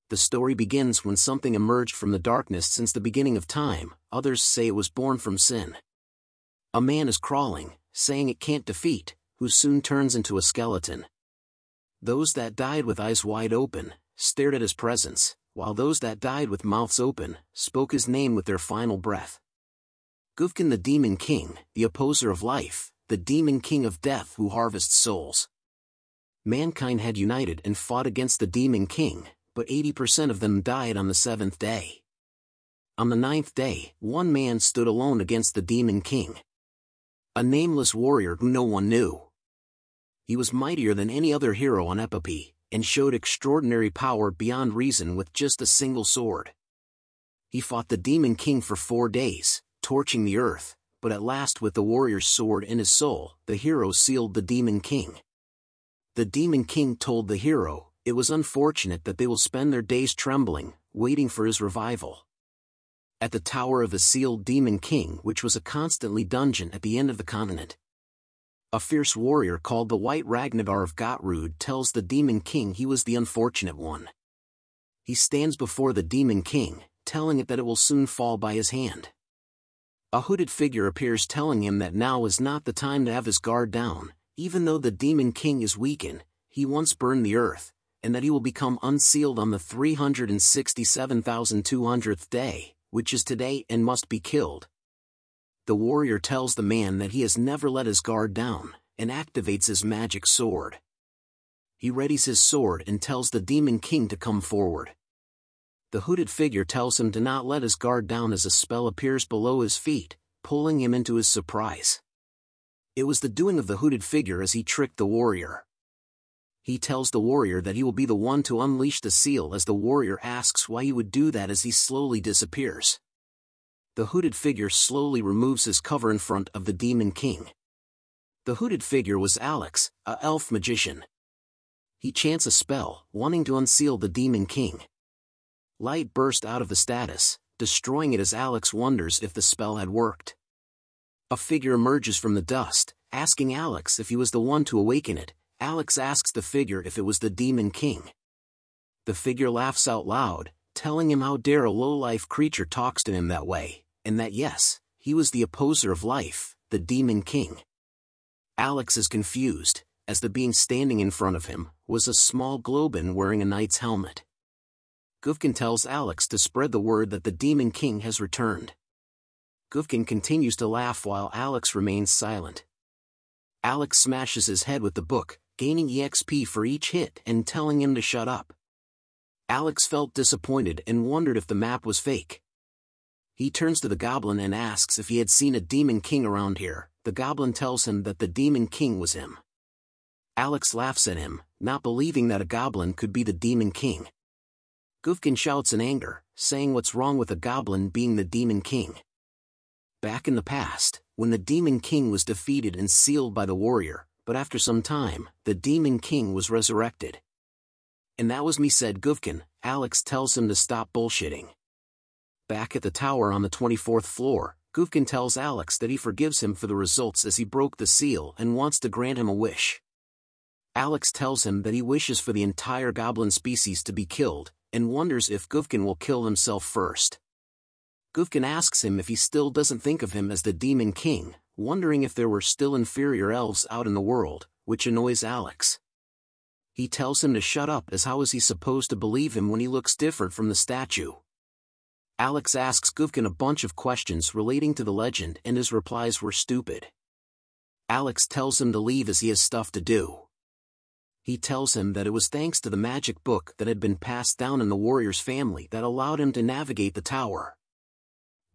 The story begins when something emerged from the darkness since the beginning of time. Others say it was born from sin. A man is crawling, saying it can't defeat, who soon turns into a skeleton. Those that died with eyes wide open stared at his presence, while those that died with mouths open spoke his name with their final breath. Goblin, the Demon King, the opposer of life, the Demon King of death who harvests souls. Mankind had united and fought against the Demon King, but 80% of them died on the 7th day. On the 9th day, one man stood alone against the Demon King. A nameless warrior who no one knew. He was mightier than any other hero on epopee, and showed extraordinary power beyond reason with just a single sword. He fought the Demon King for 4 days, torching the earth, but at last with the warrior's sword in his soul, the hero sealed the Demon King. The Demon King told the hero, it was unfortunate that they will spend their days trembling, waiting for his revival. At the tower of the sealed Demon King, which was a constantly dungeon at the end of the continent, a fierce warrior called the White Ragnar of Gotrud tells the Demon King he was the unfortunate one. He stands before the Demon King, telling it that it will soon fall by his hand. A hooded figure appears telling him that now is not the time to have his guard down, even though the Demon King is weakened, he once burned the earth, and that he will become unsealed on the 367,200th day, which is today, and must be killed. The warrior tells the man that he has never let his guard down, and activates his magic sword. He readies his sword and tells the Demon King to come forward. The hooded figure tells him to not let his guard down as a spell appears below his feet, pulling him into his surprise. It was the doing of the hooded figure as he tricked the warrior. He tells the warrior that he will be the one to unleash the seal as the warrior asks why he would do that as he slowly disappears. The hooded figure slowly removes his cover in front of the Demon King. The hooded figure was Alex, a elf magician. He chants a spell, wanting to unseal the Demon King. Light burst out of the status, destroying it as Alex wonders if the spell had worked. A figure emerges from the dust, asking Alex if he was the one to awaken it. Alex asks the figure if it was the Demon King. The figure laughs out loud, telling him how dare a low-life creature talks to him that way, and that yes, he was the opposer of life, the Demon King. Alex is confused, as the being standing in front of him was a small Goblin wearing a knight's helmet. Goblin tells Alex to spread the word that the Demon King has returned. Goblin continues to laugh while Alex remains silent. Alex smashes his head with the book, gaining EXP for each hit and telling him to shut up. Alex felt disappointed and wondered if the map was fake. He turns to the Goblin and asks if he had seen a Demon King around here. The Goblin tells him that the Demon King was him. Alex laughs at him, not believing that a Goblin could be the Demon King. Goblin shouts in anger, saying what's wrong with a Goblin being the Demon King. Back in the past, when the Demon King was defeated and sealed by the warrior, but after some time, the Demon King was resurrected. And that was me, said Goblin. Alex tells him to stop bullshitting. Back at the tower on the 24th floor, Goblin tells Alex that he forgives him for the results as he broke the seal and wants to grant him a wish. Alex tells him that he wishes for the entire Goblin species to be killed, and wonders if Goblin will kill himself first. Goblin asks him if he still doesn't think of him as the Demon King, wondering if there were still inferior elves out in the world, which annoys Alex. He tells him to shut up as how is he supposed to believe him when he looks different from the statue. Alex asks Goblin a bunch of questions relating to the legend and his replies were stupid. Alex tells him to leave as he has stuff to do. He tells him that it was thanks to the magic book that had been passed down in the warrior's family that allowed him to navigate the tower.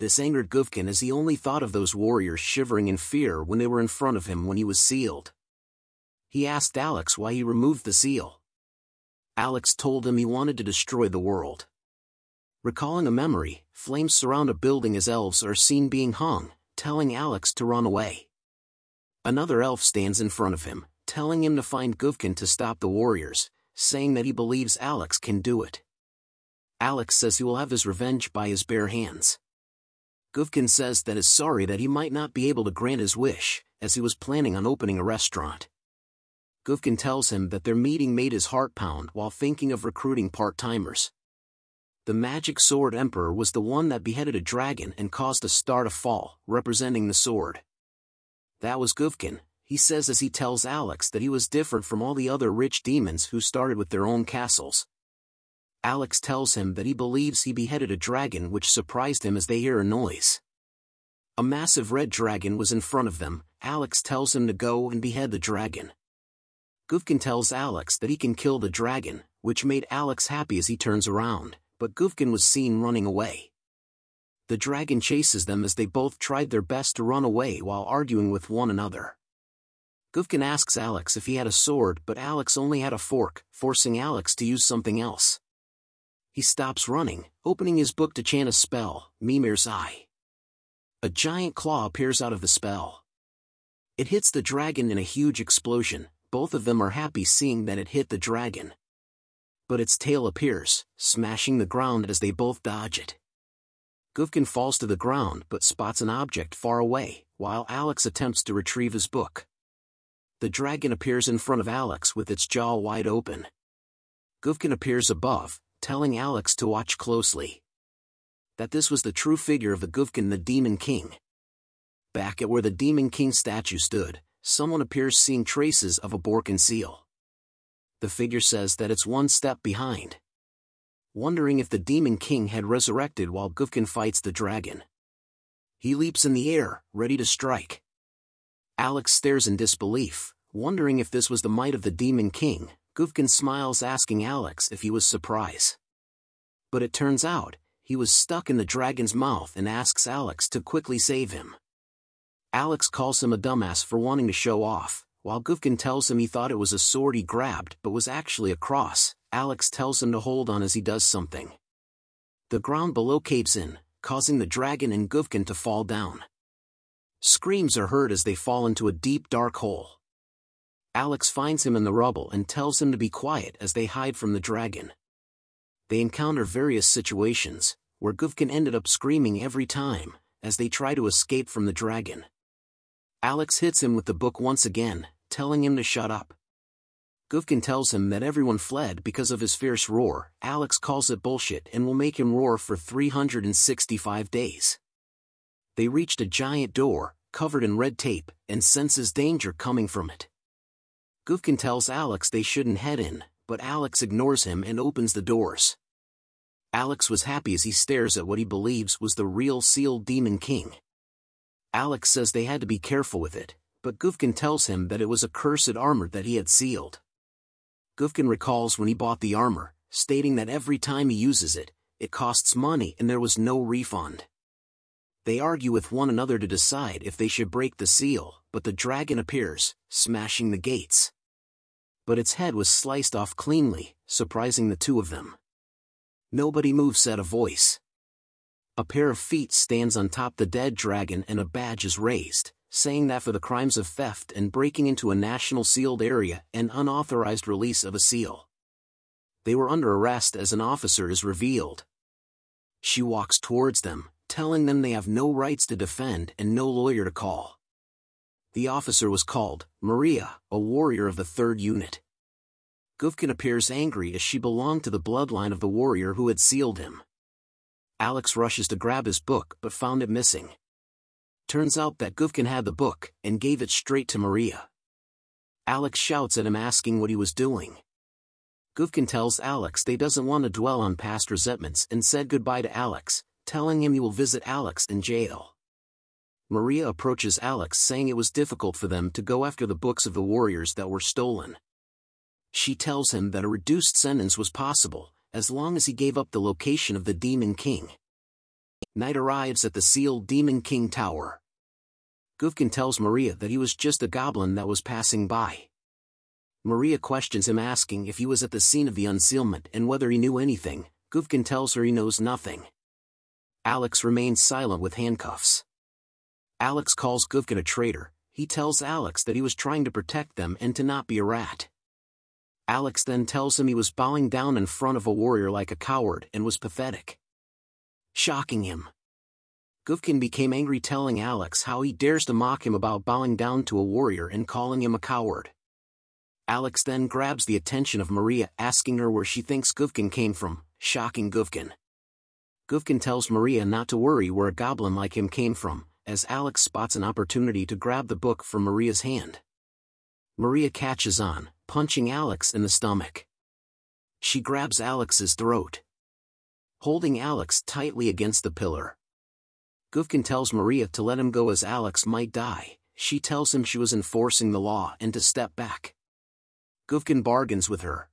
This angered Goblin as he only thought of those warriors shivering in fear when they were in front of him when he was sealed. He asked Alex why he removed the seal. Alex told him he wanted to destroy the world. Recalling a memory, flames surround a building as elves are seen being hung, telling Alex to run away. Another elf stands in front of him, telling him to find Goblin to stop the warriors, saying that he believes Alex can do it. Alex says he will have his revenge by his bare hands. Goblin says that is sorry that he might not be able to grant his wish, as he was planning on opening a restaurant. Goblin tells him that their meeting made his heart pound while thinking of recruiting part-timers. The magic sword emperor was the one that beheaded a dragon and caused a star to fall, representing the sword. That was Gufkin, he says as he tells Alex that he was different from all the other rich demons who started with their own castles. Alex tells him that he believes he beheaded a dragon, which surprised him as they hear a noise. A massive red dragon was in front of them. Alex tells him to go and behead the dragon. Gufkin tells Alex that he can kill the dragon, which made Alex happy as he turns around, but Gufkin was seen running away. The dragon chases them as they both tried their best to run away while arguing with one another. Gufkin asks Alex if he had a sword, but Alex only had a fork, forcing Alex to use something else. He stops running, opening his book to chant a spell, Mimir's Eye. A giant claw appears out of the spell. It hits the dragon in a huge explosion. Both of them are happy seeing that it hit the dragon. But its tail appears, smashing the ground as they both dodge it. Gufkin falls to the ground but spots an object far away, while Alex attempts to retrieve his book. The dragon appears in front of Alex with its jaw wide open. Gufkin appears above, telling Alex to watch closely. That this was the true figure of the Gufkin, the Demon King. Back at where the Demon King statue stood, someone appears seeing traces of a Borkin seal. The figure says that it's one step behind. Wondering if the Demon King had resurrected while Gufkin fights the dragon. He leaps in the air, ready to strike. Alex stares in disbelief, wondering if this was the might of the Demon King. Gufkin smiles, asking Alex if he was surprised. But it turns out, he was stuck in the dragon's mouth and asks Alex to quickly save him. Alex calls him a dumbass for wanting to show off, while Gufkin tells him he thought it was a sword he grabbed but was actually a cross. Alex tells him to hold on as he does something. The ground below caves in, causing the dragon and Gufkin to fall down. Screams are heard as they fall into a deep dark hole. Alex finds him in the rubble and tells him to be quiet as they hide from the dragon. They encounter various situations, where Gufkin ended up screaming every time, as they try to escape from the dragon. Alex hits him with the book once again, telling him to shut up. Gufkin tells him that everyone fled because of his fierce roar. Alex calls it bullshit and will make him roar for 365 days. They reached a giant door, covered in red tape, and senses danger coming from it. Gufkin tells Alex they shouldn't head in, but Alex ignores him and opens the doors. Alex was happy as he stares at what he believes was the real sealed Demon King. Alex says they had to be careful with it, but Gufkin tells him that it was a cursed armor that he had sealed. Gufkin recalls when he bought the armor, stating that every time he uses it, it costs money and there was no refund. They argue with one another to decide if they should break the seal, but the dragon appears, smashing the gates. But its head was sliced off cleanly, surprising the two of them. Nobody moves, said a voice. A pair of feet stands on top the dead dragon and a badge is raised, saying that for the crimes of theft and breaking into a national sealed area and unauthorized release of a seal. They were under arrest as an officer is revealed. She walks towards them, telling them they have no rights to defend and no lawyer to call. The officer was called Maria, a warrior of the 3rd unit. Gufkin appears angry as she belonged to the bloodline of the warrior who had sealed him. Alex rushes to grab his book but found it missing. Turns out that Gufkin had the book and gave it straight to Maria. Alex shouts at him asking what he was doing. Gufkin tells Alex they doesn't want to dwell on past resentments and said goodbye to Alex, telling him he will visit Alex in jail. Maria approaches Alex saying it was difficult for them to go after the books of the warriors that were stolen. She tells him that a reduced sentence was possible, as long as he gave up the location of the Demon King. Night arrives at the sealed Demon King Tower. Gufkin tells Maria that he was just a goblin that was passing by. Maria questions him asking if he was at the scene of the unsealment and whether he knew anything. Gufkin tells her he knows nothing. Alex remains silent with handcuffs. Alex calls Gufkin a traitor. He tells Alex that he was trying to protect them and to not be a rat. Alex then tells him he was bowing down in front of a warrior like a coward and was pathetic. Shocking him. Gufkin became angry, telling Alex how he dares to mock him about bowing down to a warrior and calling him a coward. Alex then grabs the attention of Maria, asking her where she thinks Gufkin came from, shocking Gufkin. Gufkin tells Maria not to worry where a goblin like him came from, as Alex spots an opportunity to grab the book from Maria's hand. Maria catches on, punching Alex in the stomach. She grabs Alex's throat, holding Alex tightly against the pillar. Gufkin tells Maria to let him go as Alex might die. She tells him she was enforcing the law and to step back. Gufkin bargains with her.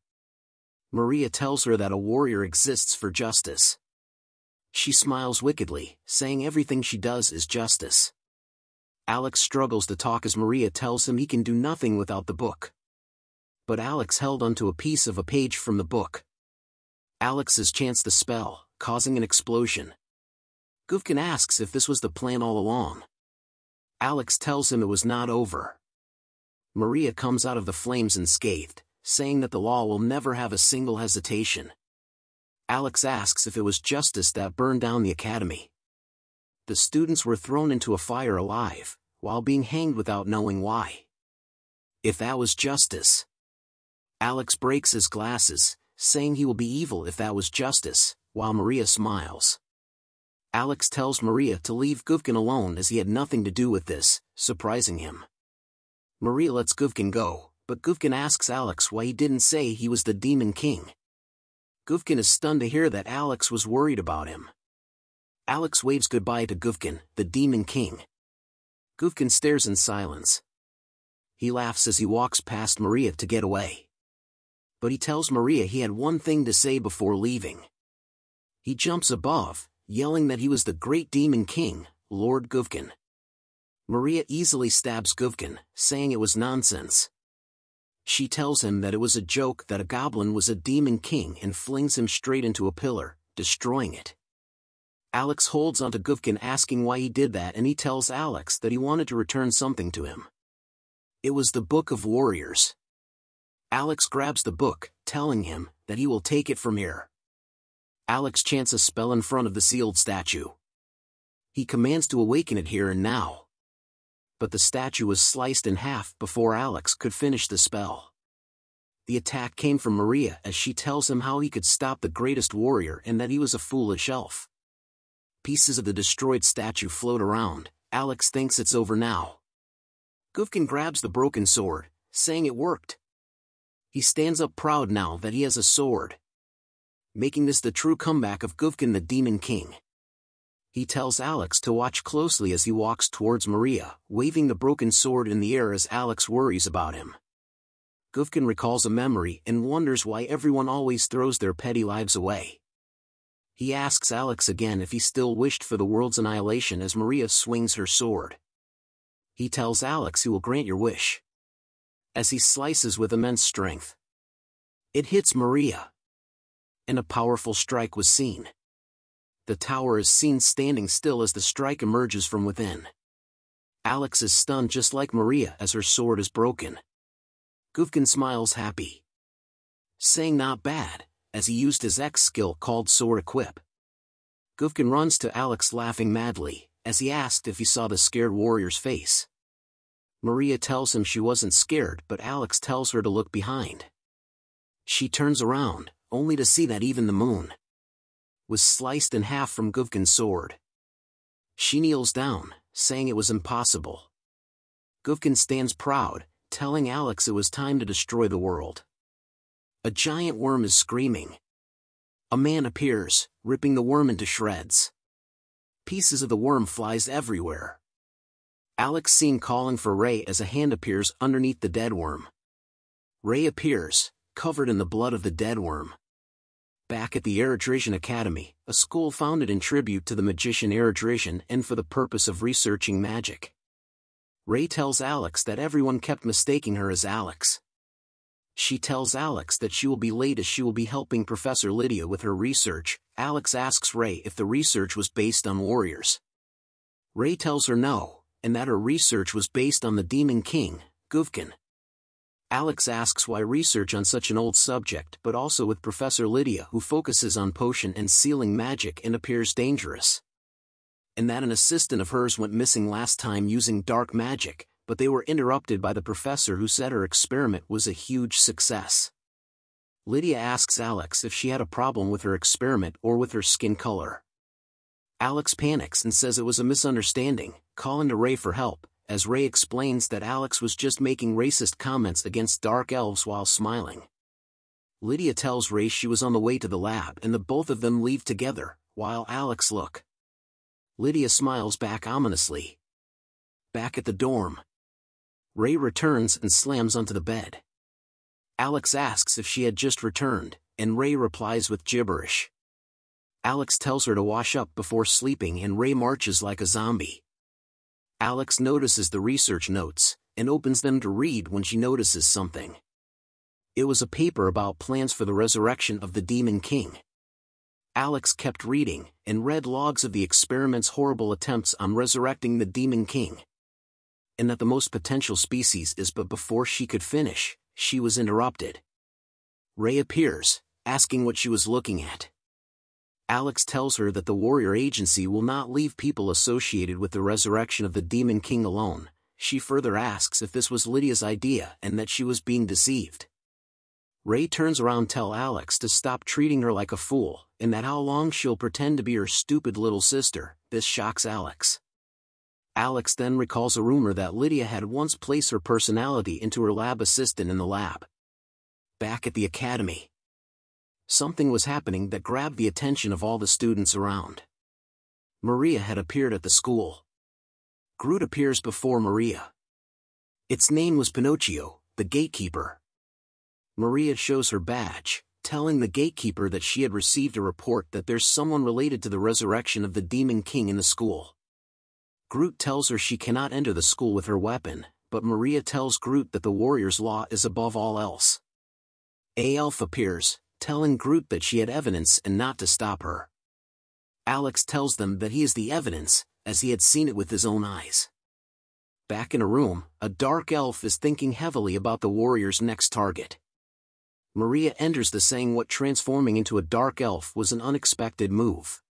Maria tells her that a warrior exists for justice. She smiles wickedly, saying everything she does is justice. Alex struggles to talk as Maria tells him he can do nothing without the book. But Alex held onto a piece of a page from the book. Alex's chants the spell, causing an explosion. Gufkin asks if this was the plan all along. Alex tells him it was not over. Maria comes out of the flames unscathed, saying that the law will never have a single hesitation. Alex asks if it was justice that burned down the academy. The students were thrown into a fire alive, while being hanged without knowing why. If that was justice. Alex breaks his glasses, saying he will be evil if that was justice, while Maria smiles. Alex tells Maria to leave Gufkin alone as he had nothing to do with this, surprising him. Maria lets Gufkin go, but Gufkin asks Alex why he didn't say he was the Demon King. Gufkin is stunned to hear that Alex was worried about him. Alex waves goodbye to Gufkin, the Demon King. Gufkin stares in silence. He laughs as he walks past Maria to get away. But he tells Maria he had one thing to say before leaving. He jumps above, yelling that he was the great Demon King, Lord Gufkin. Maria easily stabs Gufkin, saying it was nonsense. She tells him that it was a joke that a goblin was a Demon King and flings him straight into a pillar, destroying it. Alex holds onto Gufkin asking why he did that, and he tells Alex that he wanted to return something to him. It was the Book of Warriors. Alex grabs the book, telling him that he will take it from here. Alex chants a spell in front of the sealed statue. He commands to awaken it here and now. But the statue was sliced in half before Alex could finish the spell. The attack came from Maria as she tells him how he could stop the greatest warrior and that he was a foolish elf. Pieces of the destroyed statue float around. Alex thinks it's over now. Gufkin grabs the broken sword, saying it worked. He stands up proud now that he has a sword, making this the true comeback of Gufkin the Demon King. He tells Alex to watch closely as he walks towards Maria, waving the broken sword in the air as Alex worries about him. Gufkin recalls a memory and wonders why everyone always throws their petty lives away. He asks Alex again if he still wished for the world's annihilation as Maria swings her sword. He tells Alex he will grant your wish, as he slices with immense strength. It hits Maria, and a powerful strike was seen. The tower is seen standing still as the strike emerges from within. Alex is stunned just like Maria as her sword is broken. Gufkin smiles happy, saying not bad, as he used his X skill called Sword Equip. Gufkin runs to Alex laughing madly, as he asked if he saw the scared warrior's face. Maria tells him she wasn't scared, but Alex tells her to look behind. She turns around, only to see that even the moon was sliced in half from Gufkin's sword. She kneels down, saying it was impossible. Gufkin stands proud, telling Alex it was time to destroy the world. A giant worm is screaming. A man appears, ripping the worm into shreds. Pieces of the worm flies everywhere. Alex seen calling for Ray as a hand appears underneath the dead worm. Ray appears, covered in the blood of the dead worm. Back at the Eridrision Academy, a school founded in tribute to the magician Eridrision and for the purpose of researching magic. Ray tells Alex that everyone kept mistaking her as Alex. She tells Alex that she will be late as she will be helping Professor Lydia with her research. Alex asks Ray if the research was based on warriors. Ray tells her no, and that her research was based on the Demon King, Gufkin. Alex asks why research on such an old subject, but also with Professor Lydia, who focuses on potion and sealing magic and appears dangerous. And that an assistant of hers went missing last time using dark magic, but they were interrupted by the professor who said her experiment was a huge success. Lydia asks Alex if she had a problem with her experiment or with her skin color. Alex panics and says it was a misunderstanding, calling to Ray for help, as Ray explains that Alex was just making racist comments against dark elves while smiling. Lydia tells Ray she was on the way to the lab and the both of them leave together, while Alex look. Lydia smiles back ominously. Back at the dorm, Ray returns and slams onto the bed. Alex asks if she had just returned, and Ray replies with gibberish. Alex tells her to wash up before sleeping and Ray marches like a zombie. Alex notices the research notes, and opens them to read when she notices something. It was a paper about plans for the resurrection of the Demon King. Alex kept reading, and read logs of the experiment's horrible attempts on resurrecting the Demon King. And that the most potential species is, but before she could finish, she was interrupted. Ray appears, asking what she was looking at. Alex tells her that the Warrior Agency will not leave people associated with the resurrection of the Demon King alone. She further asks if this was Lydia's idea and that she was being deceived. Ray turns around to tell Alex to stop treating her like a fool, and that how long she'll pretend to be her stupid little sister. This shocks Alex. Alex then recalls a rumor that Lydia had once placed her personality into her lab assistant in the lab. Back at the academy, something was happening that grabbed the attention of all the students around. Maria had appeared at the school. Groot appears before Maria. Its name was Pinocchio, the gatekeeper. Maria shows her badge, telling the gatekeeper that she had received a report that there's someone related to the resurrection of the Demon King in the school. Groot tells her she cannot enter the school with her weapon, but Maria tells Groot that the warrior's law is above all else. A elf appears, telling Groot that she had evidence and not to stop her. Alex tells them that he is the evidence, as he had seen it with his own eyes. Back in a room, a dark elf is thinking heavily about the warrior's next target. Maria enters saying what transforming into a dark elf was an unexpected move.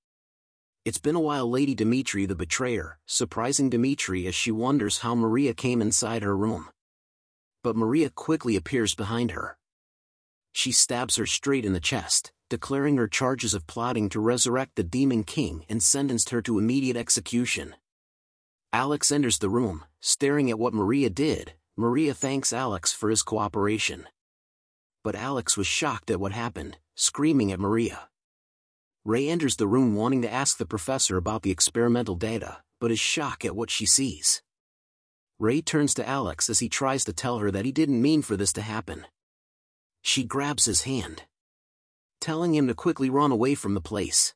It's been a while. Lady Dimitri the betrayer, surprising Dimitri as she wonders how Maria came inside her room. But Maria quickly appears behind her. She stabs her straight in the chest, declaring her charges of plotting to resurrect the Demon King and sentenced her to immediate execution. Alex enters the room, staring at what Maria did. Maria thanks Alex for his cooperation. But Alex was shocked at what happened, screaming at Maria. Ray enters the room wanting to ask the professor about the experimental data, but is shocked at what she sees. Ray turns to Alex as he tries to tell her that he didn't mean for this to happen. She grabs his hand, telling him to quickly run away from the place.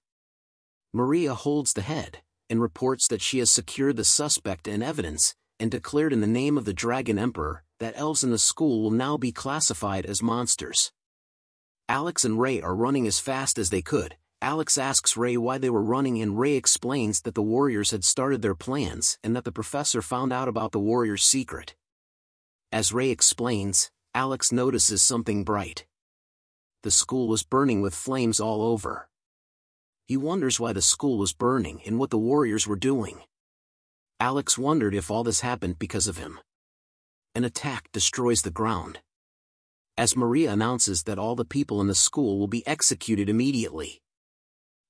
Maria holds the head, and reports that she has secured the suspect and evidence, and declared in the name of the Dragon Emperor, that elves in the school will now be classified as monsters. Alex and Ray are running as fast as they could. Alex asks Ray why they were running and Ray explains that the warriors had started their plans and that the professor found out about the warriors' secret. As Ray explains, Alex notices something bright. The school was burning with flames all over. He wonders why the school was burning and what the warriors were doing. Alex wondered if all this happened because of him. An attack destroys the ground. As Maria announces that all the people in the school will be executed immediately.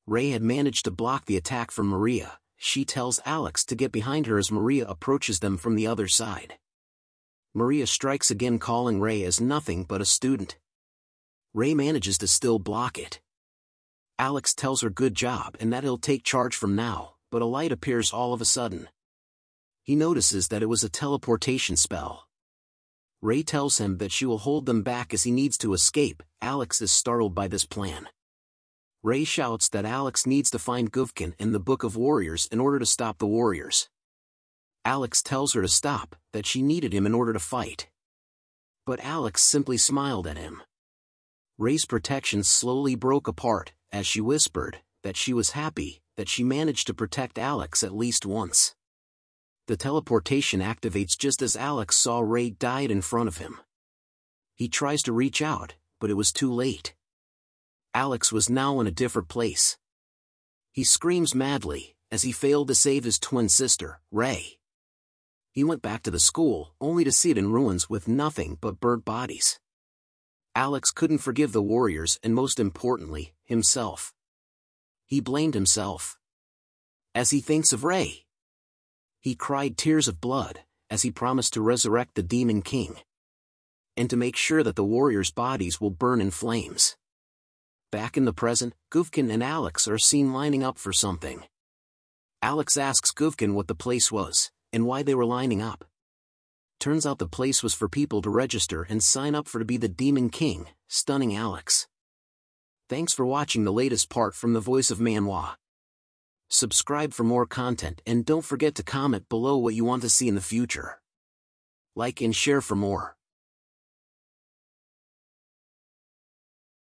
Ray had managed to block the attack from Maria. She tells Alex to get behind her as Maria approaches them from the other side. Maria strikes again, calling Ray as nothing but a student. Ray manages to still block it. Alex tells her good job and that he'll take charge from now, but a light appears all of a sudden. He notices that it was a teleportation spell. Ray tells him that she will hold them back as he needs to escape. Alex is startled by this plan. Ray shouts that Alex needs to find Guvkin in the Book of Warriors in order to stop the warriors. Alex tells her to stop, that she needed him in order to fight. But Alex simply smiled at him. Ray's protection slowly broke apart, as she whispered that she was happy that she managed to protect Alex at least once. The teleportation activates just as Alex saw Ray died in front of him. He tries to reach out, but it was too late. Alex was now in a different place. He screams madly, as he failed to save his twin sister, Ray. He went back to the school, only to see it in ruins with nothing but burnt bodies. Alex couldn't forgive the warriors and most importantly, himself. He blamed himself. as he thinks of Ray. He cried tears of blood, as he promised to resurrect the Demon King. And to make sure that the warriors' bodies will burn in flames. Back in the present, Gufkin and Alex are seen lining up for something. Alex asks Gufkin what the place was, and why they were lining up. Turns out the place was for people to register and sign up for to be the Demon King, stunning Alex. Thanks for watching the latest part from the voice of Manhwa. Subscribe for more content and don't forget to comment below what you want to see in the future. Like and share for more.